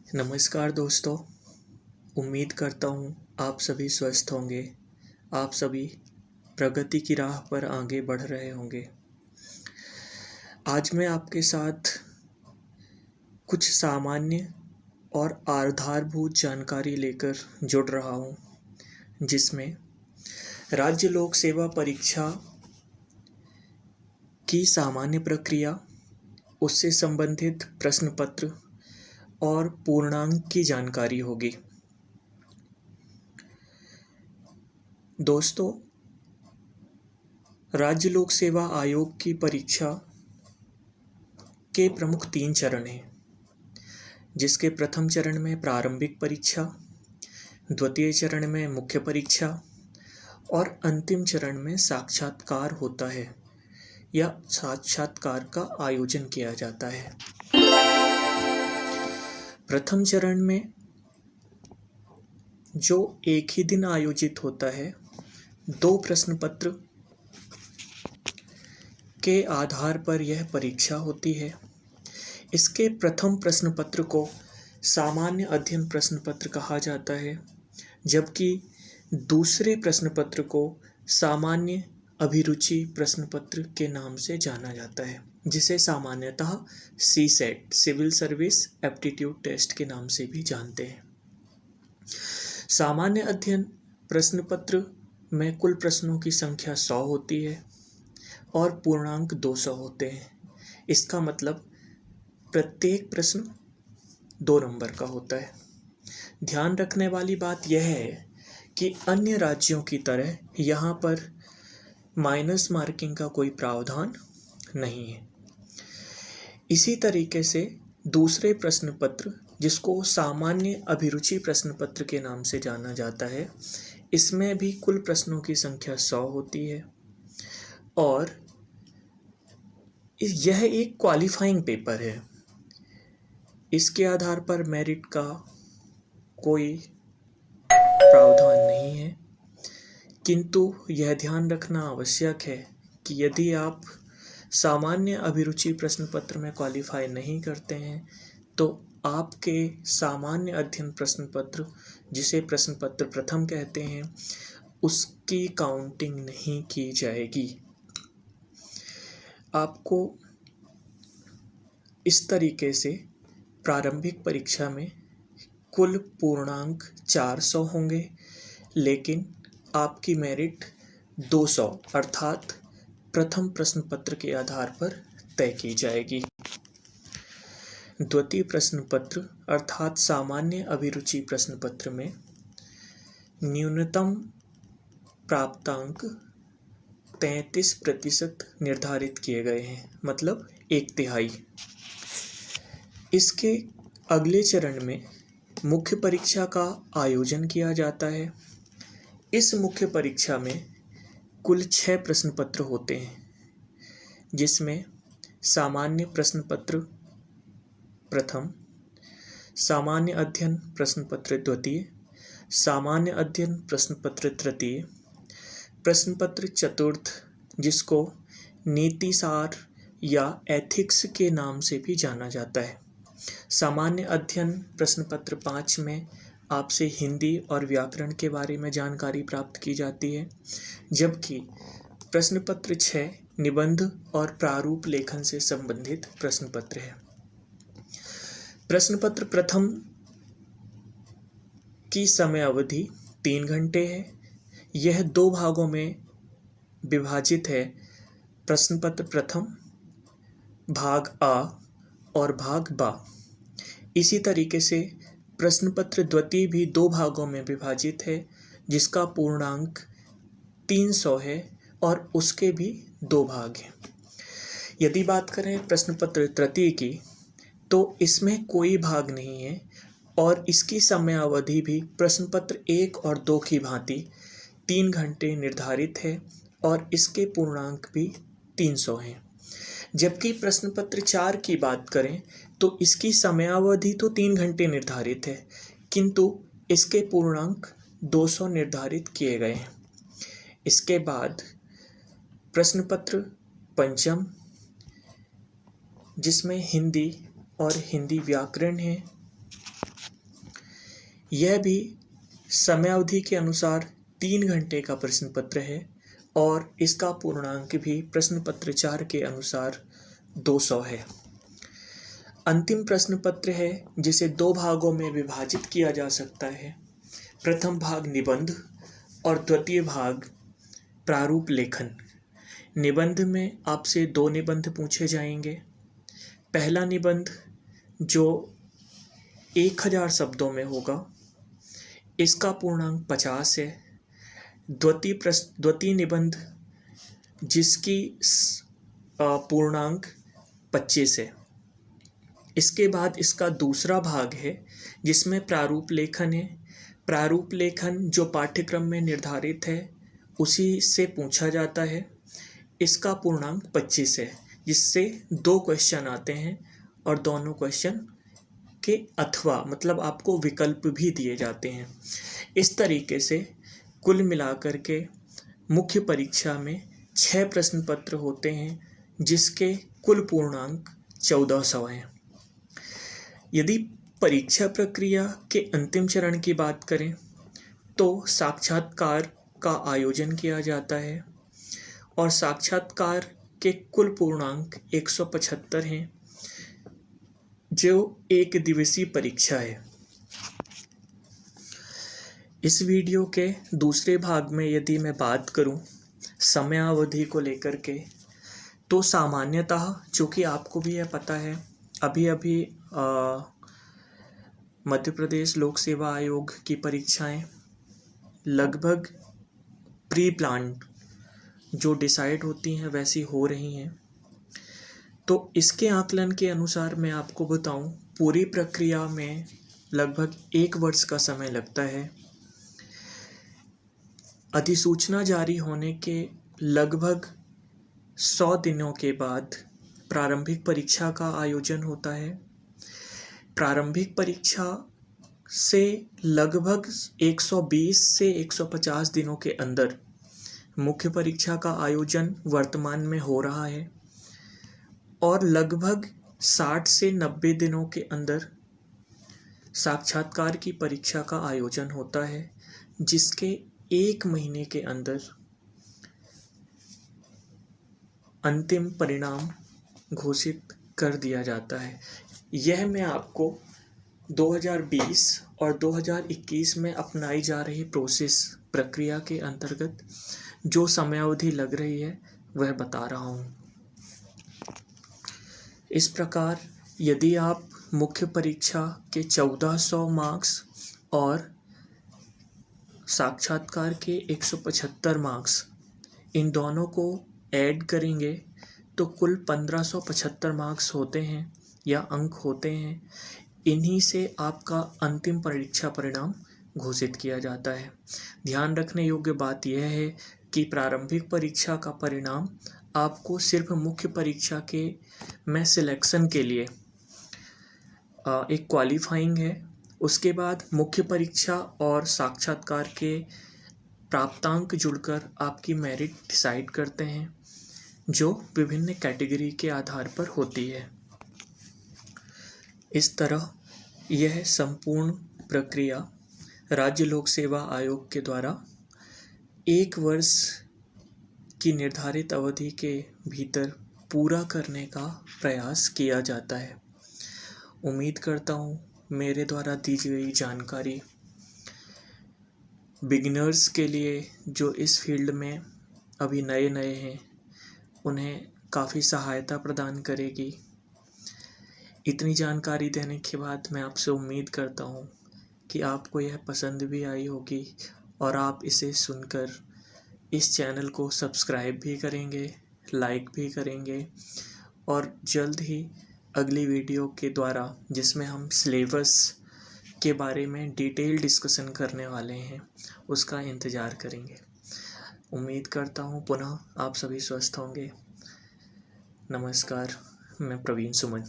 नमस्कार दोस्तों। उम्मीद करता हूँ आप सभी स्वस्थ होंगे। आप सभी प्रगति की राह पर आगे बढ़ रहे होंगे। आज मैं आपके साथ कुछ सामान्य और आधारभूत जानकारी लेकर जुड़ रहा हूँ, जिसमें राज्य लोक सेवा परीक्षा की सामान्य प्रक्रिया, उससे संबंधित प्रश्न पत्र और पूर्णांक की जानकारी होगी। दोस्तों, राज्य लोक सेवा आयोग की परीक्षा के प्रमुख 3 चरण हैं, जिसके प्रथम चरण में प्रारंभिक परीक्षा, द्वितीय चरण में मुख्य परीक्षा और अंतिम चरण में साक्षात्कार होता है या साक्षात्कार का आयोजन किया जाता है। प्रथम चरण में जो एक ही दिन आयोजित होता है, 2 प्रश्न पत्र के आधार पर यह परीक्षा होती है। इसके प्रथम प्रश्न पत्र को सामान्य अध्ययन प्रश्न पत्र कहा जाता है, जबकि दूसरे प्रश्न पत्र को सामान्य अभिरुचि प्रश्न पत्र के नाम से जाना जाता है, जिसे सामान्यतः CSAT civil service aptitude test के नाम से भी जानते हैं। सामान्य अध्ययन प्रश्न पत्र में कुल प्रश्नों की संख्या 100 होती है और पूर्णांक 200 होते हैं। इसका मतलब प्रत्येक प्रश्न 2 नंबर का होता है। ध्यान रखने वाली बात यह है कि अन्य राज्यों की तरह यहाँ पर माइनस मार्किंग का कोई प्रावधान नहीं है। इसी तरीके से दूसरे प्रश्न पत्र, जिसको सामान्य अभिरुचि प्रश्न पत्र के नाम से जाना जाता है, इसमें भी कुल प्रश्नों की संख्या 100 होती है और यह एक क्वालिफाइंग पेपर है। इसके आधार पर मेरिट का कोई प्रावधान नहीं है, किंतु यह ध्यान रखना आवश्यक है कि यदि आप सामान्य अभिरुचि प्रश्न पत्र में क्वालिफाई नहीं करते हैं तो आपके सामान्य अध्ययन प्रश्न पत्र, जिसे प्रश्न पत्र प्रथम कहते हैं, उसकी काउंटिंग नहीं की जाएगी। आपको इस तरीके से प्रारंभिक परीक्षा में कुल पूर्णांक 400 होंगे, लेकिन आपकी मेरिट 200 अर्थात प्रथम प्रश्न पत्र के आधार पर तय की जाएगी। द्वितीय प्रश्न पत्र अर्थात सामान्य अभिरुचि प्रश्न पत्र में न्यूनतम प्राप्तांक 33% निर्धारित किए गए हैं, मतलब 1/3। इसके अगले चरण में मुख्य परीक्षा का आयोजन किया जाता है। इस मुख्य परीक्षा में कुल 6 प्रश्न पत्र होते हैं, जिसमें सामान्य प्रश्न पत्र प्रथम, सामान्य अध्ययन प्रश्न पत्र द्वितीय, सामान्य अध्ययन प्रश्न पत्र तृतीय, प्रश्न पत्र चतुर्थ, जिसको नीति सार या एथिक्स के नाम से भी जाना जाता है। सामान्य अध्ययन प्रश्न पत्र 5 में आपसे हिंदी और व्याकरण के बारे में जानकारी प्राप्त की जाती है, जबकि प्रश्न पत्र 6 निबंध और प्रारूप लेखन से संबंधित प्रश्न पत्र है। प्रश्न पत्र प्रथम की समय अवधि 3 घंटे है। यह 2 भागों में विभाजित है। प्रश्न पत्र प्रथम भाग आ और भाग बा। इसी तरीके से प्रश्न पत्र द्वितीय भी 2 भागों में विभाजित है, जिसका पूर्णांक 300 है और उसके भी 2 भाग हैं। यदि बात करें प्रश्न पत्र तृतीय की, तो इसमें कोई भाग नहीं है और इसकी समय अवधि भी प्रश्न पत्र 1 और 2 की भांति 3 घंटे निर्धारित है और इसके पूर्णांक भी 300 हैं। जबकि प्रश्न पत्र 4 की बात करें तो इसकी समयावधि तो 3 घंटे निर्धारित है, किंतु इसके पूर्णांक 200 निर्धारित किए गए हैं। इसके बाद प्रश्न पत्र पंचम, जिसमें हिंदी और हिंदी व्याकरण है, यह भी समयावधि के अनुसार 3 घंटे का प्रश्न पत्र है और इसका पूर्णांक भी प्रश्न पत्र 4 के अनुसार 200 है। अंतिम प्रश्न पत्र है जिसे 2 भागों में विभाजित किया जा सकता है। प्रथम भाग निबंध और द्वितीय भाग प्रारूप लेखन। निबंध में आपसे 2 निबंध पूछे जाएंगे। पहला निबंध जो 1000 शब्दों में होगा, इसका पूर्णांक 50 है। द्वितीय निबंध जिसकी पूर्णांक 25 है। इसके बाद इसका दूसरा भाग है जिसमें प्रारूप लेखन है। प्रारूप लेखन जो पाठ्यक्रम में निर्धारित है उसी से पूछा जाता है। इसका पूर्णांक 25 है, जिससे 2 क्वेश्चन आते हैं और दोनों क्वेश्चन के अथवा मतलब आपको विकल्प भी दिए जाते हैं। इस तरीके से कुल मिलाकर के मुख्य परीक्षा में 6 प्रश्न पत्र होते हैं जिसके कुल पूर्णांक 1400 हैं। यदि परीक्षा प्रक्रिया के अंतिम चरण की बात करें तो साक्षात्कार का आयोजन किया जाता है और साक्षात्कार के कुल पूर्णांक 175 हैं, जो 1 दिवसीय परीक्षा है। इस वीडियो के दूसरे भाग में यदि मैं बात करूं समयावधि को लेकर के, तो सामान्यतः चूँकि आपको भी यह पता है, अभी मध्य प्रदेश लोक सेवा आयोग की परीक्षाएं लगभग प्री प्लान्ड जो डिसाइड होती हैं वैसी हो रही हैं। तो इसके आकलन के अनुसार मैं आपको बताऊं, पूरी प्रक्रिया में लगभग 1 वर्ष का समय लगता है। अधिसूचना जारी होने के लगभग 100 दिनों के बाद प्रारंभिक परीक्षा का आयोजन होता है। प्रारंभिक परीक्षा से लगभग 120 से 150 दिनों के अंदर मुख्य परीक्षा का आयोजन वर्तमान में हो रहा है और लगभग 60 से 90 दिनों के अंदर साक्षात्कार की परीक्षा का आयोजन होता है, जिसके 1 महीने के अंदर अंतिम परिणाम घोषित कर दिया जाता है। यह मैं आपको 2020 और 2021 में अपनाई जा रही प्रक्रिया के अंतर्गत जो समयावधि लग रही है वह बता रहा हूँ। इस प्रकार यदि आप मुख्य परीक्षा के 1400 मार्क्स और साक्षात्कार के 175 मार्क्स इन दोनों को ऐड करेंगे तो कुल 1575 मार्क्स होते हैं या अंक होते हैं। इन्हीं से आपका अंतिम परीक्षा परिणाम घोषित किया जाता है। ध्यान रखने योग्य बात यह है कि प्रारंभिक परीक्षा का परिणाम आपको सिर्फ मुख्य परीक्षा के में सिलेक्शन के लिए एक क्वालिफाइंग है। उसके बाद मुख्य परीक्षा और साक्षात्कार के प्राप्तांक जुड़कर आपकी मेरिट डिसाइड करते हैं, जो विभिन्न कैटेगरी के आधार पर होती है। इस तरह यह संपूर्ण प्रक्रिया राज्य लोक सेवा आयोग के द्वारा 1 वर्ष की निर्धारित अवधि के भीतर पूरा करने का प्रयास किया जाता है। उम्मीद करता हूँ मेरे द्वारा दी गई जानकारी बिगिनर्स के लिए, जो इस फील्ड में अभी नए हैं, उन्हें काफ़ी सहायता प्रदान करेगी। इतनी जानकारी देने के बाद मैं आपसे उम्मीद करता हूँ कि आपको यह पसंद भी आई होगी और आप इसे सुनकर इस चैनल को सब्सक्राइब भी करेंगे, लाइक भी करेंगे और जल्द ही अगली वीडियो के द्वारा, जिसमें हम सिलेबस के बारे में डिटेल डिस्कशन करने वाले हैं, उसका इंतज़ार करेंगे। उम्मीद करता हूँ पुनः आप सभी स्वस्थ होंगे। नमस्कार, मैं प्रवीण सुमन।